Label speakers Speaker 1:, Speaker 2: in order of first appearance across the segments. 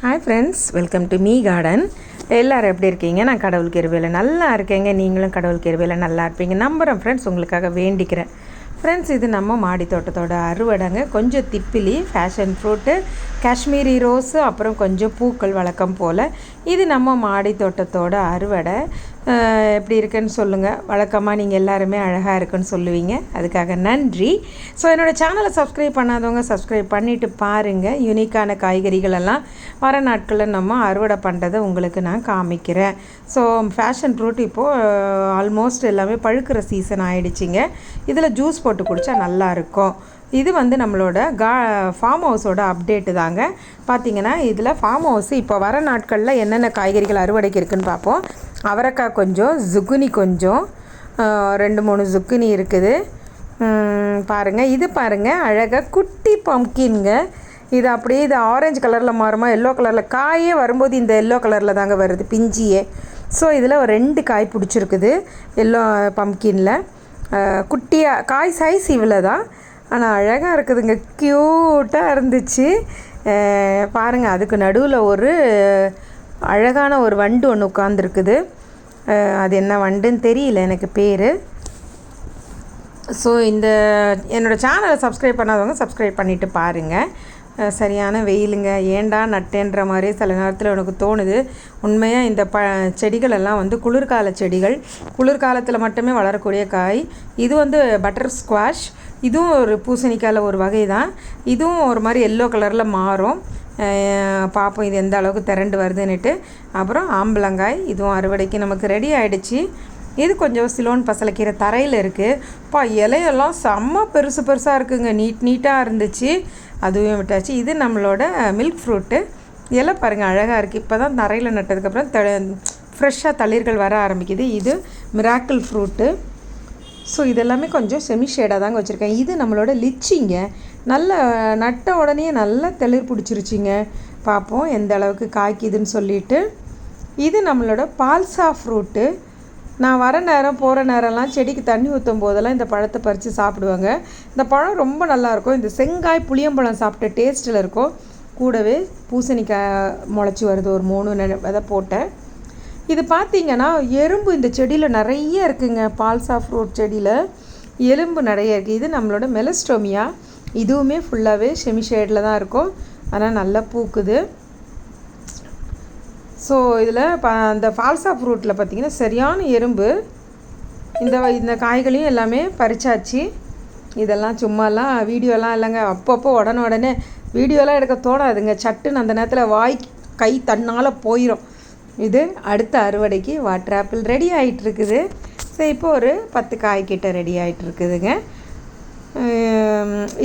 Speaker 1: Hi friends, welcome to me garden. எல்லோரும் எப்படி இருக்கீங்க? நான் கடவுள் கிருபையில் நல்லா இருக்கேங்க. நீங்களும் கடவுள் கிருபையில் நல்லா இருப்பீங்க நம்புகிறேன் ஃப்ரெண்ட்ஸ். உங்களுக்காக வேண்டிக்கிறேன் ஃப்ரெண்ட்ஸ். இது நம்ம மாடி தோட்டத்தோட அறுவடைங்க. கொஞ்சம் திப்பிலி, ஃபேஷன் ஃப்ரூட்டு, காஷ்மீரி ரோஸு, அப்புறம் கொஞ்சம் பூக்கள் வழக்கம் போல். இது நம்ம மாடி தோட்டத்தோட அறுவடை. எப்படி இருக்குன்னு சொல்லுங்கள். வழக்கமாக நீங்கள் எல்லாருமே அழகாக இருக்குன்னு சொல்லுவீங்க, அதுக்காக நன்றி. ஸோ என்னோடய சேனலை சப்ஸ்கிரைப் பண்ணாதவங்க சப்ஸ்கிரைப் பண்ணிவிட்டு பாருங்கள். யூனிக்கான காய்கறிகள் எல்லாம் வர நாட்களில் நம்ம அறுவடை பண்ணுறதை உங்களுக்கு நான் காமிக்கிறேன். ஸோ ஃபேஷன் ஃப்ரூட் இப்போது ஆல்மோஸ்ட் எல்லாமே பழுக்கிற சீசன் ஆகிடுச்சிங்க. இதில் ஜூஸ் போட்டு குடித்தா நல்லாயிருக்கும். இது நம்மளோட ஃபார்ம் ஹவுஸோட அப்டேட்டு தாங்க. பார்த்திங்கன்னா இதில் ஃபார்ம் ஹவுஸ் இப்போ வர நாட்களில் என்னென்ன காய்கறிகள் அறுவடைக்கு இருக்குதுன்னு பார்ப்போம். அவரைக்காய் கொஞ்சம், ஜுக்குனி கொஞ்சம், 2-3 ஜுக்குனி இருக்குது பாருங்கள். இது பாருங்கள், அழகாக குட்டி பம்கின்ங்க. இது அப்படியே இது ஆரஞ்சு கலரில் மாறுமா, எல்லோ கலரில். காயே வரும்போது இந்த எல்லோ கலரில் தாங்க வருது பிஞ்சியே. ஸோ இதில் ஒரு 2 காய் பிடிச்சிருக்குது எல்லோ பம்கினில். குட்டியாக காய் சைஸ் இவ்வளோ தான், ஆனால் அழகாக இருக்குதுங்க. க்யூட்டாக இருந்துச்சு பாருங்கள். அதுக்கு நடுவில் ஒரு அழகான ஒரு வண்டு ஒன்று உட்காந்துருக்குது. அது என்ன வண்டுன்னு தெரியல எனக்கு பேர். ஸோ என்னோடய சேனலை சப்ஸ்கிரைப் பண்ணாதவங்க சப்ஸ்கிரைப் பண்ணிவிட்டு பாருங்கள். சரியான வெயிலுங்க, ஏண்டா நட்டேன்ற மாதிரி சில நேரத்தில் எனக்கு தோணுது. உண்மையாக இந்த செடிகளெல்லாம் குளிர்கால செடிகள், குளிர்காலத்தில் மட்டுமே வளரக்கூடிய காய். இது பட்டர் ஸ்குவாஷ். இதுவும் ஒரு பூசணிக்காயில் ஒரு வகை தான். இதுவும் ஒரு மாதிரி எல்லோ கலரில் மாறும். பார்ப்போம் இது எந்த அளவுக்கு திரண்டு வருதுன்னுட்டு. அப்புறம் ஆம்பளங்காய், இதுவும் அறுவடைக்கு நமக்கு ரெடி ஆகிடுச்சு. இது கொஞ்சம் சிலோன் பசலைக்கீரை தரையில் இருக்குது. இலையெல்லாம் செம்ம பெருசு பெருசாக இருக்குங்க, நீட்டாக இருந்துச்சு. அதுவும் விட்டாச்சு. இது நம்மளோட மில்க் ஃப்ரூட்டு. இலை பாருங்கள் அழகாக இருக்குது. இப்போ தான் தரையில் நட்டதுக்கப்புறம் ஃப்ரெஷ்ஷாக தளிர்கள் வர ஆரம்பிக்குது. இது மிராக்கிள் ஃப்ரூட்டு. ஸோ இதெல்லாமே கொஞ்சம் செமி ஷேடாக தாங்க வச்சுருக்கேன். இது நம்மளோட லிச்சிங்க. நல்ல நட்ட உடனே நல்லா தளிர் பிடிச்சிருச்சிங்க. பார்ப்போம் எந்த அளவுக்கு காய்க்குதுன்னு சொல்லிட்டு. இது நம்மளோட பால்சா ஃப்ரூட்டு. நான் வர நேரம் போகிற நேரம்லாம் செடிக்கு தண்ணி ஊற்றும் போதெல்லாம் இந்த பழத்தை பறித்து சாப்பிடுவாங்க. இந்த பழம் ரொம்ப நல்லாயிருக்கும். இந்த செங்காய் புளியம்பழம் சாப்பிட்ட டேஸ்ட்டில் இருக்கும். கூடவே பூசணிக்காய் முளைச்சி வருது, ஒரு 3 விதை போட்டேன். இது பார்த்திங்கன்னா எறும்பு இந்த செடியில் நிறைய இருக்குங்க. பால்சா ஃப்ரூட் செடியில் எறும்பு நிறைய இருக்குது. இது நம்மளோட மெலஸ்டோமியா. இதுவுமே ஃபுல்லாகவே செமி ஷேடில் தான் இருக்கும், ஆனால் நல்லா பூக்குது. ஸோ இதில் அந்த பால்சா ஃப்ரூட்டில் பார்த்திங்கன்னா சரியான எறும்பு. இந்த காய்களையும் எல்லாமே பறிச்சாச்சு. இதெல்லாம் சும்மாலாம் வீடியோலாம் இல்லைங்க. அப்பப்போ உடனே வீடியோலாம் எடுக்க தோணாதுங்க. சட்டுன்னு அந்த நேரத்தில் கை தன்னால் போயிடும். இது அடுத்த அறுவடைக்கு வாட்டர் ஆப்பிள் ரெடி ஆகிட்டுருக்குது. ஸோ இப்போது ஒரு 10 காய்கிட்ட ரெடி ஆகிட்டுருக்குதுங்க.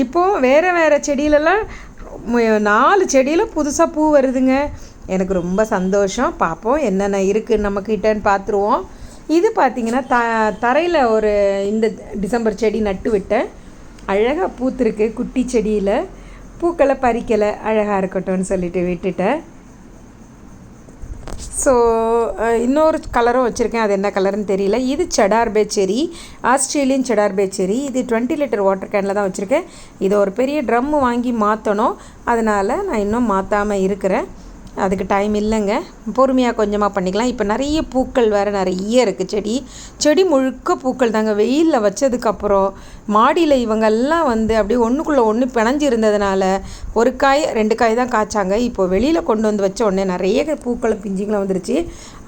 Speaker 1: இப்போது வேறு செடியிலலாம் 4 செடியில் புதுசாக பூ வருதுங்க. எனக்கு ரொம்ப சந்தோஷம். பார்ப்போம் என்னென்ன இருக்குது நம்மக்கிட்டன்னு பார்த்துருவோம். இது பார்த்திங்கன்னா தரையில் ஒரு இந்த டிசம்பர் செடி நட்டு விட்டேன். அழகாக பூத்துருக்கு. குட்டி செடியில் பூக்களை பறிக்கலை, அழகாக இருக்கட்டும்னு சொல்லிட்டு விட்டுட்டேன். ஸோ இன்னொரு கலரும் வச்சுருக்கேன், அது என்ன கலர்னு தெரியல. இது செடார்பே செரி, ஆஸ்திரேலியன் செடார்பே செரி. இது 20 லிட்டர் வாட்டர் கேனில் தான் வச்சுருக்கேன். இதை ஒரு பெரிய ட்ரம்மு வாங்கி மாற்றணும், அதனால் நான் இன்னும் மாற்றாமல் இருக்கிறேன். அதுக்கு டைம் இல்லைங்க, பொறுமையாக கொஞ்சமாக பண்ணிக்கலாம். இப்போ நிறைய பூக்கள் வேறு நிறைய இருக்குது. செடி முழுக்க பூக்கள் தாங்க. வெயிலில் வச்சதுக்கப்புறம் மாடியில் இவங்கெல்லாம் அப்படியே ஒன்றுக்குள்ளே ஒன்று பிணைஞ்சு இருந்ததுனால 1 காய் 2 காய் தான் காய்ச்சாங்க. இப்போது வெளியில் கொண்டு வந்து வச்ச உடனே நிறைய பூக்களும் பிஞ்சுங்களும் வந்துருச்சு.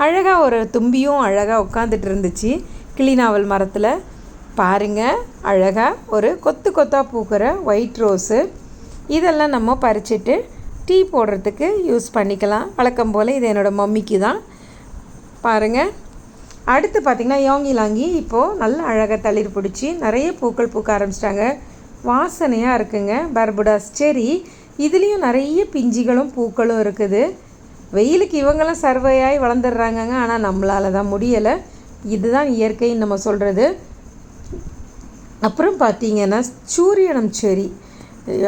Speaker 1: அழகாக ஒரு தும்பியும் அழகாக உட்காந்துட்டு இருந்துச்சு கிளிநாவல் மரத்தில். பாருங்கள் அழகாக ஒரு கொத்து கொத்தாக பூக்கிற ஒயிட் ரோஸு. இதெல்லாம் நம்ம பறிச்சுட்டு டீ போடுறதுக்கு யூஸ் பண்ணிக்கலாம். வழக்கம் போல் இது என்னோடய மம்மிக்கு தான். பாருங்கள். அடுத்து பார்த்திங்கன்னா யோங்கிலாங்கி இப்போது நல்ல அழகாக தளிர் பிடிச்சி நிறைய பூக்கள் பூக்க ஆரம்பிச்சிட்டாங்க. வாசனையாக இருக்குங்க. பர்புடாஸ் செரி, இதுலேயும் நிறைய பிஞ்சிகளும் பூக்களும் இருக்குது. வெயிலுக்கு இவங்கெல்லாம் சர்வையாகி வளர்ந்துடுறாங்கங்க, ஆனால் நம்மளால் தான் முடியலை. இதுதான் இயற்கைன்னு நம்ம சொல்கிறது. அப்புறம் பார்த்திங்கன்னா சூரியனம் செரி.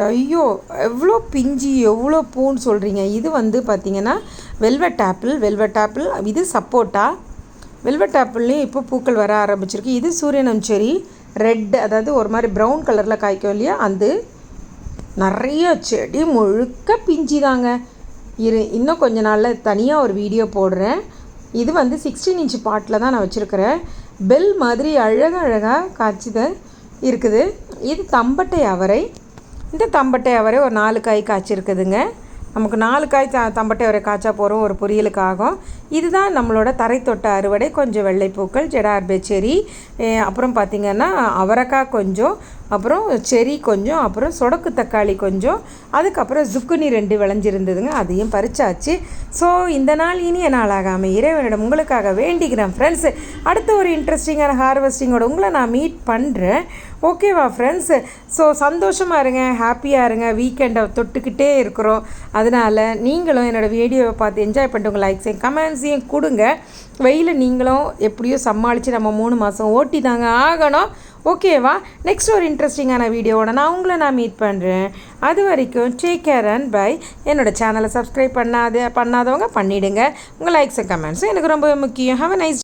Speaker 1: ஐயோ எவ்வளோ பிஞ்சு எவ்வளோ பூன்னு சொல்கிறீங்க. இது பார்த்திங்கன்னா வெல்வெட் ஆப்பிள். இது சப்போட்டா. வெல்வெட் ஆப்பிள்லேயும் இப்போ பூக்கள் வர ஆரம்பிச்சிருக்கு. இது சூரியனம் செரி ரெட், அதாவது ஒரு மாதிரி ப்ரௌன் கலரில் காய்க்கும் இல்லையா, அது நிறைய செடி முழுக்க பிஞ்சு தாங்க. இன்னும் கொஞ்ச நாளில் தனியாக ஒரு வீடியோ போடுறேன். இது வந்து 16 இன்ச் பாட்டில் தான் நான் வச்சுருக்கிறேன். பெல் மாதிரி அழகாக காய்ச்சித இருக்குது. இது தம்பட்டை அவரை. இந்த தம்பட்டை அவரை ஒரு 4 காய் காய்ச்சிருக்குதுங்க. நமக்கு 4 காய் தம்பட்டை அவரை காய்ச்சா போகிறோம், ஒரு பொரியலுக்காகும். இதுதான் நம்மளோட தரை தொட்ட அறுவடை. கொஞ்சம் வெள்ளைப்பூக்கள், ஜெடார்பே செரி, அப்புறம் பார்த்திங்கன்னா அவரைக்காய் கொஞ்சம், அப்புறம் செரி கொஞ்சம், அப்புறம் சொடக்கு தக்காளி கொஞ்சம், அதுக்கப்புறம் ஜுக்குனி 2 விளைஞ்சிருந்ததுங்க, அதையும் பறிச்சாச்சு. ஸோ இந்த நாள் இனிய நாளாகாமல் இறைவனிடம் உங்களுக்காக வேண்டிக்கிறேன் ஃப்ரெண்ட்ஸு. அடுத்த ஒரு இன்ட்ரெஸ்டிங்கான ஹார்வெஸ்டிங்கோட உங்களை நான் மீட் பண்ணுறேன். ஓகேவா ஃப்ரெண்ட்ஸு? ஸோ சந்தோஷமாக இருங்க, ஹாப்பியாக இருங்க. வீக்கெண்டை தொட்டுக்கிட்டே இருக்கிறோம். அதனால் நீங்களும் என்னோடய வீடியோவை பார்த்து என்ஜாய் பண்ணிட்டு உங்கள் லைக்ஸையும் கமெண்ட்ஸையும் கொடுங்க. வெயில் நீங்களும் எப்படியோ சமாளித்து நம்ம 3 மாதம் ஓட்டி தாங்க ஆகணும். ஓகேவா? நெக்ஸ்ட் ஒரு இன்ட்ரெஸ்டிங்கான வீடியோவோட நான் மீட் பண்ணுறேன். அது வரைக்கும் டேக் கேர் அண்ட் பை. என்னோடய சேனலை சப்ஸ்கிரைப் பண்ணாதவங்க பண்ணிவிடுங்க. உங்கள் லைக்ஸ் அண்ட் கமெண்ட்ஸும் எனக்கு ரொம்ப முக்கியம். Have a nice